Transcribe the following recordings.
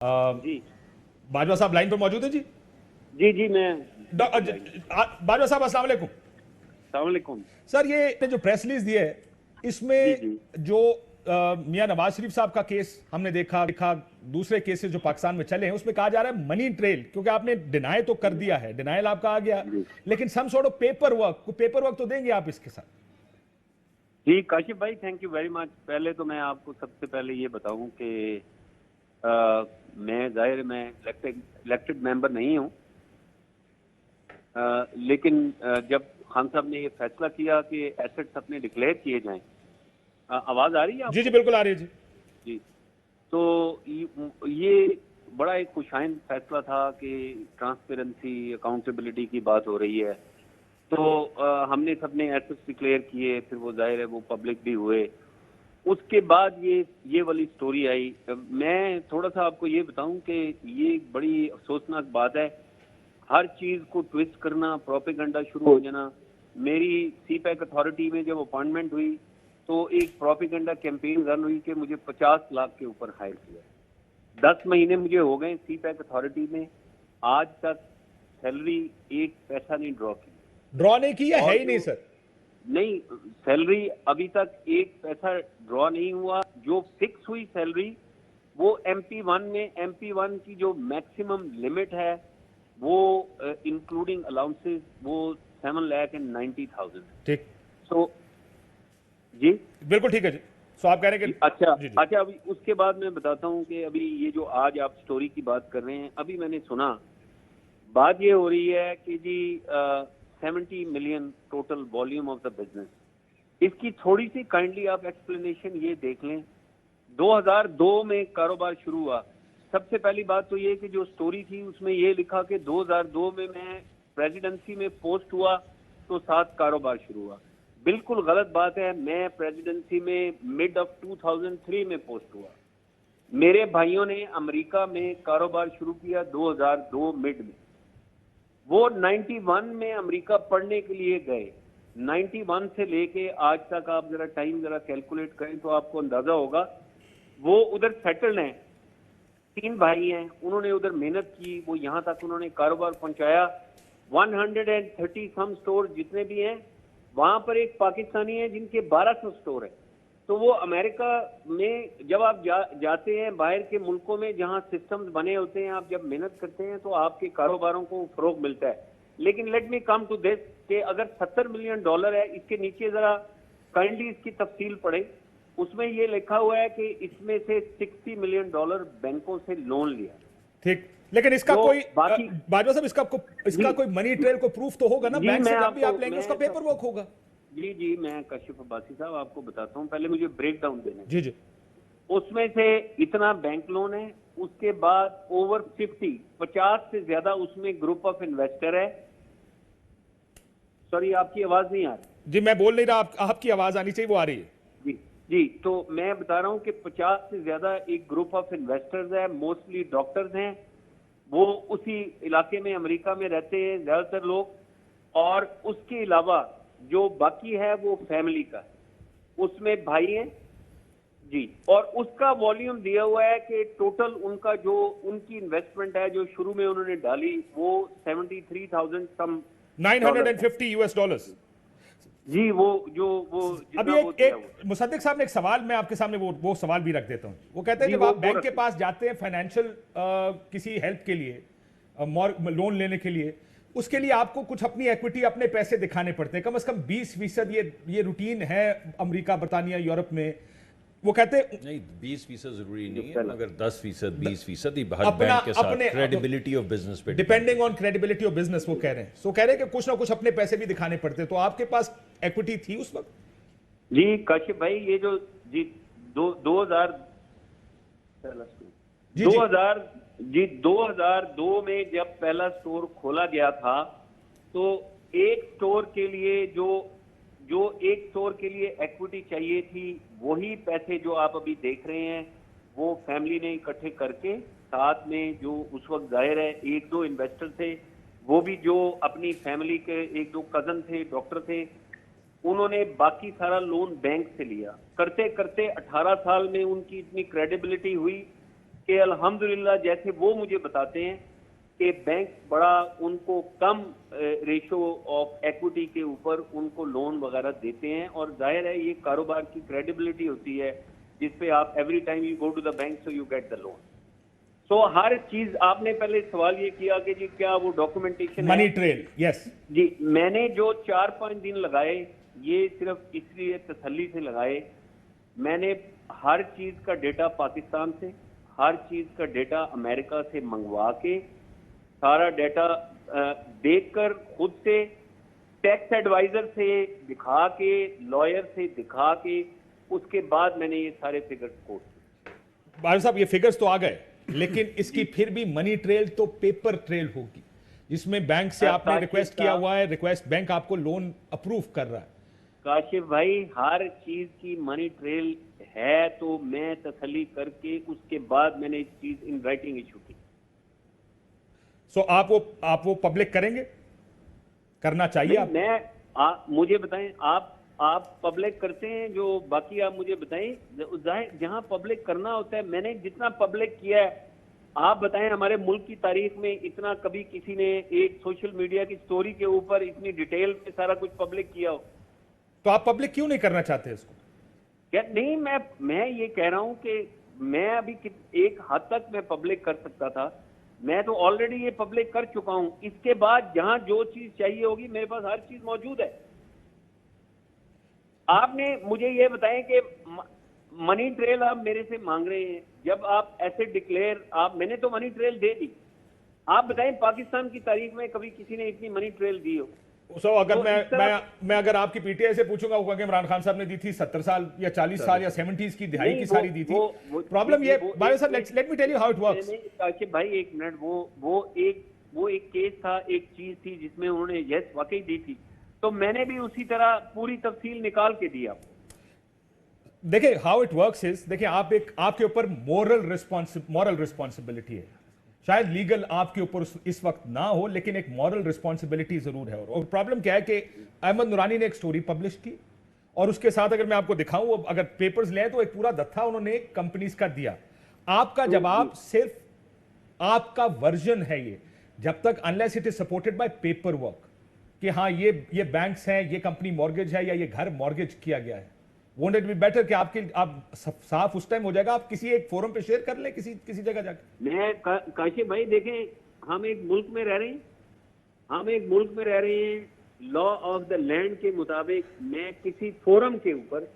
जी बाजवा साहब लाइन पर मौजूद है जी। जी जी मैं बाजवा साहब अस्सलाम वालेकुम। अस्सलाम वालेकुम। सर ये जो प्रेस रिलीज दी है जी इसमें जी जो मियां नवाज शरीफ साहब का केस हमने देखा दूसरे केसेस जो पाकिस्तान में चले हैं उसमें कहा जा रहा है मनी ट्रेल, क्योंकि आपने डिनाई तो कर दिया है, डिनाइल आपका आ गया, जी लेकिन some sort of paper work तो देंगे आप इसके साथ। जी काशिफ भाई, थैंक यू वेरी मच। पहले तो मैं आपको सबसे पहले ये बताऊं कि मैं जाहिर है मैं इलेक्टेड मेंबर नहीं हूं, लेकिन जब खान साहब ने ये फैसला किया कि एसेट्स अपने डिक्लेयर किए जाएं, आवाज आ रही है जी जी आपको? बिल्कुल आ रही है जी। जी। तो ये बड़ा एक खुशाइन फैसला था कि ट्रांसपेरेंसी अकाउंटेबिलिटी की बात हो रही है। तो हमने सबने एसेट्स डिक्लेयर किए, फिर वो जाहिर है वो पब्लिक भी हुए। उसके बाद ये वाली स्टोरी आई। मैं थोड़ा सा आपको ये बताऊं कि ये बड़ी अफसोसनाक बात है, हर चीज को ट्विस्ट करना, प्रोपेगेंडा शुरू हो जाना। मेरी सीपैक अथॉरिटी में जब अपॉइंटमेंट हुई तो एक प्रोपेगेंडा कैंपेन रन हुई कि मुझे 50 लाख के ऊपर हायर किया। 10 महीने मुझे हो गए सीपैक अथॉरिटी में, आज तक सैलरी एक पैसा नहीं ड्रॉ की। ड्रॉ नहीं किया है और ही नहीं जो सर। नहीं, सैलरी अभी तक एक पैसा ड्रॉ नहीं हुआ। जो फिक्स हुई सैलरी वो MP1 में, MP1 की जो मैक्सिमम लिमिट है वो इंक्लूडिंग अलाउंसेस वो 7,90,000। ठीक, सो जी बिल्कुल ठीक है जी। सो आप कह रहे हैं कि अच्छा जी जी अच्छा, अभी उसके बाद मैं बताता हूँ कि अभी ये जो आज आप स्टोरी की बात कर रहे हैं, अभी मैंने सुना बात ये हो रही है कि जी 70 million total volume of the business. इसकी थोड़ी सी काइंडली आप एक्सप्लेनेशन ये देख लें। 2002 में कारोबार शुरू हुआ। सबसे पहली बात तो ये कि जो स्टोरी थी उसमें ये लिखा कि 2002 में मैं प्रेसिडेंसी में पोस्ट हुआ तो साथ कारोबार शुरू हुआ। बिल्कुल गलत बात है। मैं प्रेसिडेंसी में मिड ऑफ 2003 में पोस्ट हुआ। मेरे भाइयों ने अमेरिका में कारोबार शुरू किया 2002 मिड में। वो 91 में अमेरिका पढ़ने के लिए गए। 91 से लेके आज तक आप जरा टाइम जरा कैलकुलेट करें तो आपको अंदाजा होगा। वो उधर सेटल्ड हैं, 3 भाई हैं, उन्होंने उधर मेहनत की, वो यहाँ तक उन्होंने कारोबार पहुंचाया। 130 सम स्टोर जितने भी हैं, वहां पर एक पाकिस्तानी है जिनके 1200 स्टोर है। तो वो अमेरिका में जब आप जाते हैं बाहर के मुल्कों में जहां सिस्टम्स बने होते हैं, आप जब मेहनत करते हैं तो आपके कारोबारों को फरोग मिलता है। लेकिन let me come to this कि अगर $70 मिलियन है, इसके नीचे जरा काइंडली इसकी तफसील पढ़े। उसमें ये लिखा हुआ है कि इसमें से $60 मिलियन बैंकों से लोन लिया। ठीक, लेकिन इसका जो कोई बाकी बाजवा साहब इसका जी कोई मनी ट्रेल को प्रूफ तो होगा ना, जी बैंक से मैं जब भी आपको आप लेंगे मैं उसका पेपर वर्क होगा। जी जी मैं कशिफ अब्बासी साहब आपको बताता हूँ, पहले मुझे ब्रेक डाउन देने जी जी दें। उसमें से इतना बैंक लोन है, उसके बाद ओवर 50 से ज्यादा उसमें ग्रुप ऑफ इन्वेस्टर है। सॉरी आपकी आवाज नहीं आ रही। जी, मैं बोल नहीं रहा, आपकी आवाज आनी चाहिए, वो आ रही है। जी जी, तो मैं बता रहा हूं कि 50 से ज्यादा एक ग्रुप ऑफ इन्वेस्टर्स है, मोस्टली डॉक्टर्स हैं। वो उसी इलाके में अमेरिका में रहते हैं ज्यादातर लोग। और उसके अलावा जो बाकी है वो फैमिली का है, उसमें भाई हैं जी। और उसका वॉल्यूम दिया हुआ है कि टोटल उनका जो उनकी इन्वेस्टमेंट है जो शुरू में उन्होंने डाली वो 73,000 सम डॉलर है। $950 जी वो जितना अभी वो दिया हुआ। एक मुसद्दिक साहब ने एक सवाल मैं आपके सामने वो सवाल भी रख देता हूं। वो कहते हैं जी जब वो आप बैंक के रखें। पास जाते हैं फाइनेंशियल किसी हेल्प के लिए, लोन लेने के लिए, उसके लिए आपको कुछ अपनी इक्विटी, अपने पैसे दिखाने पड़ते हैं, कम से कम 20%। ये रूटीन है अमेरिका, बर्तानिया, यूरोप में। वो कहते हैं नहीं, 20% जरूरी नहीं है, पहला। मगर 10%, 20% ही हर अपना बैंक के साथ अपने क्रेडिबिलिटी ऑफ बिजनेस पे depending on credibility of business, वो कह रहे हैं। सो कह रहे हैं कि कुछ ना कुछ अपने पैसे भी दिखाने पड़ते हैं। तो आपके पास इक्विटी थी उस वक्त? जी काशिफ भाई, ये जो जी 2000 जी जी 2002 में जब पहला स्टोर खोला गया था तो एक स्टोर के लिए जो जो एक स्टोर के लिए इक्विटी चाहिए थी, वही पैसे जो आप अभी देख रहे हैं वो फैमिली ने इकट्ठे करके, साथ में जो उस वक्त जाहिर है एक दो इन्वेस्टर थे, वो भी जो अपनी फैमिली के एक दो कजन थे, डॉक्टर थे, उन्होंने बाकी सारा लोन बैंक से लिया। करते करते 18 साल में उनकी इतनी क्रेडिबिलिटी हुई कि अल्हम्दुलिल्लाह जैसे वो मुझे बताते हैं कि बैंक बड़ा उनको कम रेशो ऑफ एक्विटी के ऊपर उनको लोन वगैरह देते हैं, और जाहिर है ये कारोबार की क्रेडिबिलिटी होती है जिसपे आप every time you go to the bank so you get the loan. So हर चीज, आपने पहले सवाल ये किया कि जी क्या वो डॉक्यूमेंटेशन मनी ट्रेल, यस जी, मैंने जो 4-5 दिन लगाए ये सिर्फ इसलिए तसल्ली से लगाए, मैंने हर चीज का डेटा पाकिस्तान से, हर चीज का डेटा अमेरिका से मंगवा के, सारा डेटा देखकर, खुद से टैक्स एडवाइजर से दिखा के, लॉयर से दिखा के, उसके बाद मैंने ये सारे फिगर्स कोट किए। बादल साहब ये फिगर्स तो आ गए, लेकिन इसकी फिर भी मनी ट्रेल तो पेपर ट्रेल होगी, जिसमें बैंक से आपने रिक्वेस्ट किया हुआ है, रिक्वेस्ट बैंक आपको लोन अप्रूव कर रहा है। काशिफ भाई हर चीज की मनी ट्रेल है, तो मैं तसल्ली करके उसके बाद मैंने इस चीज इन राइटिंग इशू की। सो आप वो पब्लिक करेंगे, करना चाहिए आप? मुझे बताएं, आप पब्लिक करते हैं जो बाकी, आप मुझे बताएं जहां पब्लिक करना होता है। मैंने जितना पब्लिक किया है, आप बताएं हमारे मुल्क की तारीख में इतना कभी किसी ने एक सोशल मीडिया की स्टोरी के ऊपर इतनी डिटेल में सारा कुछ पब्लिक किया हो? तो आप पब्लिक क्यों नहीं करना चाहते इसको? क्या नहीं, मैं ये कह रहा हूं कि मैं अभी एक हद तक मैं पब्लिक कर सकता था, मैं तो ऑलरेडी ये पब्लिक कर चुका हूं। इसके बाद जहां जो चीज चाहिए होगी मेरे पास हर चीज मौजूद है। आपने मुझे ये बताएं कि मनी ट्रेल आप मेरे से मांग रहे हैं, जब आप एसेट डिक्लेयर, मैंने तो मनी ट्रेल दे दी। आप बताएं पाकिस्तान की तारीख में कभी किसी ने इतनी मनी ट्रेल दी हो? सो अगर तो मैं अगर आपकी पीटीआई से पूछूंगा, वो कहेंगे इमरान खान साहब ने दी थी 70 साल या 40 साल या 70s की दिहाई की सारी दी थी। प्रॉब्लम ये बादल साहब, let me tell you how it works. Kashif भाई एक मिनट, वो एक केस था, एक चीज थी जिसमें उन्होंने यस वाकई दी थी, तो मैंने भी उसी तरह पूरी तफसील निकाल के दी आपको। देखिए हाउ इट वर्क्स इज, देखिए आपके ऊपर मॉरल रिस्पॉन्सिबिलिटी है। शायद लीगल आपके ऊपर इस वक्त ना हो, लेकिन एक मॉरल रिस्पॉन्सिबिलिटी जरूर है। और प्रॉब्लम क्या है कि अहमद नूरानी ने एक स्टोरी पब्लिश की, और उसके साथ अगर मैं आपको दिखाऊं, अगर पेपर्स लें तो एक पूरा दत्था उन्होंने कंपनीज का दिया। आपका जवाब सिर्फ आपका वर्जन है ये, जब तक unless it is supported by paper work कि हाँ ये बैंक्स हैं, ये कंपनी मॉर्गेज है, या ये घर मॉर्गेज किया गया है। वोंट इट बी बेटर कि आप साफ उस टाइम हो जाएगा, आप किसी एक फोरम पे शेयर कर लें, किसी जगह जाकर। मैं काशिफ भाई देखें, हम एक मुल्क में रह रहे हैं, लॉ ऑफ द लैंड के मुताबिक मैं किसी फोरम के ऊपर,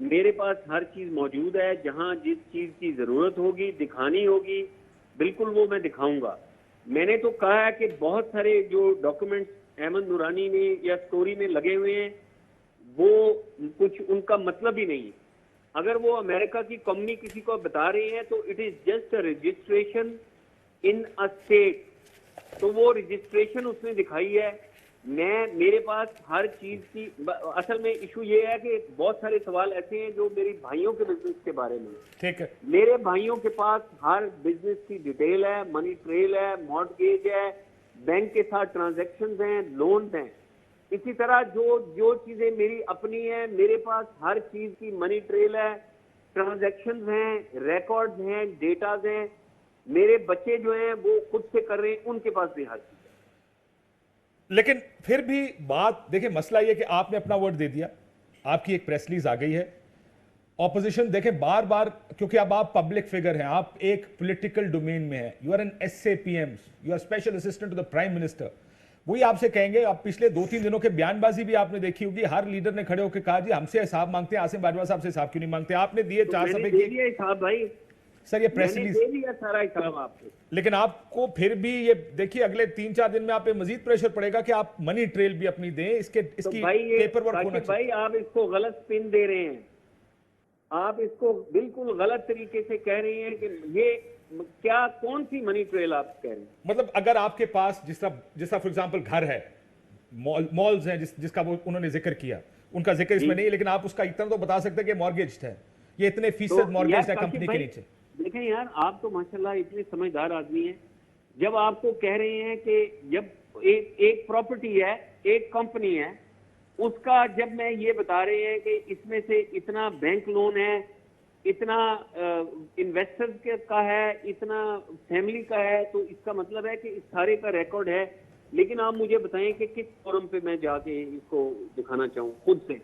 मेरे पास हर चीज मौजूद है, जहां जिस चीज की जरूरत होगी, दिखानी होगी, बिल्कुल वो मैं दिखाऊंगा। मैंने तो कहा है कि बहुत सारे जो डॉक्यूमेंट्स अहमद नूरानी ने या स्टोरी में लगे हुए हैं, वो कुछ उनका मतलब ही नहीं है। अगर वो अमेरिका की कंपनी किसी को बता रही है तो it is just a registration in a state, तो वो रजिस्ट्रेशन उसने दिखाई है। मेरे पास हर चीज की, असल में इशू ये है कि बहुत सारे सवाल ऐसे हैं जो मेरी भाइयों के बिजनेस के बारे में। ठीक है, मेरे भाइयों के पास हर बिजनेस की डिटेल है, मनी ट्रेल है, मॉर्टगेज है, बैंक के साथ ट्रांजैक्शंस हैं, लोन्स हैं। इसी तरह जो चीजें मेरी अपनी हैं, मेरे पास हर चीज की मनी ट्रेल है, ट्रांजैक्शंस हैं, रिकॉर्ड्स हैं, डेटाज हैं। मेरे बच्चे जो हैं वो खुद से कर रहे हैं, उनके पास भी हर चीज है। लेकिन फिर भी बात देखिए, मसला यह कि आपने अपना वर्ड दे दिया, आपकी एक प्रेस रिलीज आ गई है। ऑपोजिशन देखें बार बार, क्योंकि अब आप पब्लिक फिगर हैं, आप एक पॉलिटिकल डोमेन में हैं, you are an SAPM, you are special assistant to the prime minister. वही आपसे कहेंगे, आप पिछले 2-3 दिनों के बयानबाजी भी आपने देखी होगी, हर लीडर ने खड़े होकर कहा जी हमसे हिसाब मांगते हैं, आसिम बाजवा साहब से हिसाब क्यों नहीं मांगते? आपने दिए 4 सफे की हिसाब भाई, सर ये प्रेस रिलीज दे दिया सारा हिसाब आपको। लेकिन आपको फिर भी ये देखिए, अगले 3-4 दिन में आप पे मजीद प्रेशर पड़ेगा कि आप मनी ट्रेल भी अपनी दें, इसकी पेपर वर्क होना चाहिए। भाई आप इसको गलत स्पिन दे रहे हैं, आप इसको बिल्कुल गलत तरीके से कह रहे हैं कि ये क्या, कौन सी मनी ट्रेल आप कह रहे हैं? मतलब अगर आपके पास जिस तरह फॉर एग्जांपल घर है, मॉल्स हैं, जिसका वो उन्होंने जिक्र किया, उनका जिक्र इसमें नहीं, लेकिन आप उसका इतना तो बता सकते हैं कि मॉर्गेज है, ये इतने फीसद मॉर्गेज है कंपनी के नीचे। देखें यार, आप तो माशाल्लाह इतने समझदार आदमी हैं। जब आपको कह रहे हैं कि जब एक प्रॉपर्टी है, एक कंपनी है, उसका जब मैं ये बता रहे हैं कि इसमें से इतना बैंक लोन है, इतना इन्वेस्टर्स का है, इतना फैमिली का है, तो इसका मतलब है कि इस सारे का रिकॉर्ड है। लेकिन आप मुझे बताएं कि किस फोरम पे मैं जाके इसको दिखाना चाहूँ खुद से।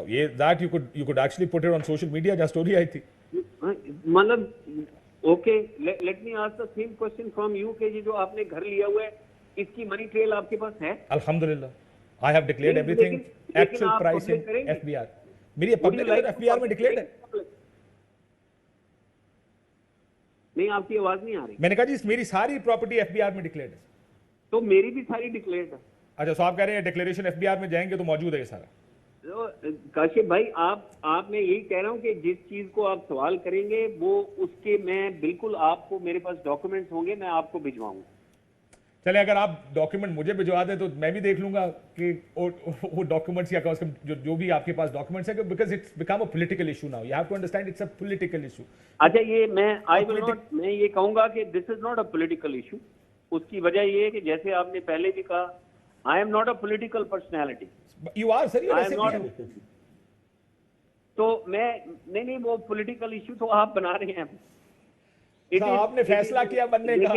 ये that you could actually put it on social media, जहाँ स्टोरी आई थी। मतलब okay, let me ask the same question from you कि ये जो आपने घर लिया हुआ है, इसकी मनी ट्रेल आपके पास है? अल्हम्दुलिल्लाह, I have declared everything, actual price in FBR. मेरी पब्लिक एफबीआर में डिक्लेयर्ड है। नहीं, आपकी आवाज नहीं आ रही। मैंने कहा जी मेरी सारी प्रॉपर्टी एफबीआर में डिक्लेयर्ड है। तो मेरी भी सारी डिक्लेयर्ड है। अच्छा, तो आप कह रहे हैं डिक्लेरेशन एफबीआर में जाएंगे तो मौजूद है ये सारा? तो काशिफ भाई, आप मैं यही कह रहा हूं कि जिस चीज को आप सवाल करेंगे वो उसके मैं बिल्कुल, आपको मेरे पास डॉक्यूमेंट्स होंगे, मैं आपको भिजवाऊंगा। चले, अगर आप डॉक्यूमेंट मुझे भिजवा दें तो मैं भी देख लूंगा कि वो डॉक्यूमेंट्स या कम से कम जो भी आपके पास डॉक्यूमेंट्स है, because it's become a political issue now, you have to understand it's a political issue. अच्छा, ये मैं ये कहूंगा कि this is not a political issue. उसकी वजह ये है कि जैसे आपने पहले भी कहा, I am not a political personality. You are sir, I am not. तो मैं नहीं, वो पॉलिटिकल इशू तो आप बना रहे हैं। आपने फैसला किया बनने का।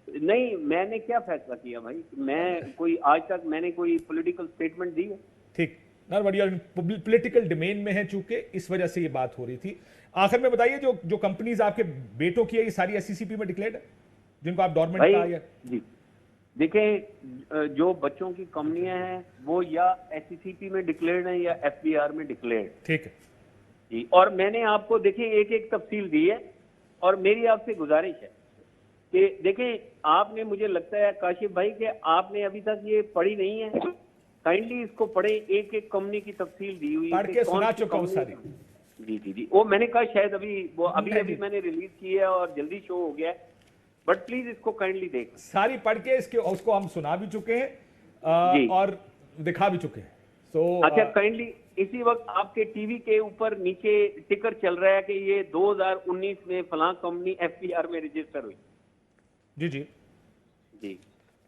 नहीं, मैंने क्या फैसला किया भाई? मैं कोई आज तक मैंने कोई पॉलिटिकल स्टेटमेंट दी है? ठीक ना, बट यार पॉलिटिकल डोमेन में है चूंकि, इस वजह से ये बात हो रही थी। आखिर में बताइए, जो कंपनीज आपके बेटों की है, ये सारी एससीसीपी में डिक्लेयर्ड है, जिनको आप डोरमेंट कहा है? जी देखें, जो बच्चों की कंपनियां हैं वो या एससीसीपी में डिक्लेयर्ड है या एफबीआर में डिक्लेयर्ड। ठीक है जी, और मैंने आपको देखिए एक एक तफसील दी है, और मेरी आपसे गुजारिश है कि देखें, आपने, मुझे लगता है काशिफ भाई कि आपने अभी तक ये पढ़ी नहीं है, काइंडली इसको पढ़े। एक एक कंपनी की तफसील दी हुई पढ़ के सुना चुका हूं सारी। जी, वो मैंने कहा शायद अभी मैंने रिलीज की है और जल्दी शो हो गया है, बट प्लीज इसको काइंडली देख। सारी पढ़ के उसको हम सुना भी चुके हैं और दिखा भी चुके हैं। अच्छा, काइंडली इसी वक्त आपके टीवी के ऊपर नीचे टिकर चल रहा है कि ये 2019 में फलां कंपनी एफबीआर में रजिस्टर हुई। जी,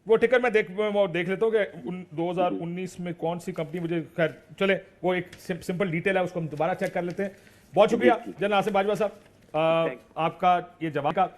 वो टिकर मैं देख लेता हूँ कि 2019 में कौन सी कंपनी, मुझे खैर चले, वो एक सिंपल डिटेल है, उसको हम दोबारा चेक कर लेते हैं। बहुत शुक्रिया जनरल आसिफ बाजवा साहब, आपका ये जवाब का।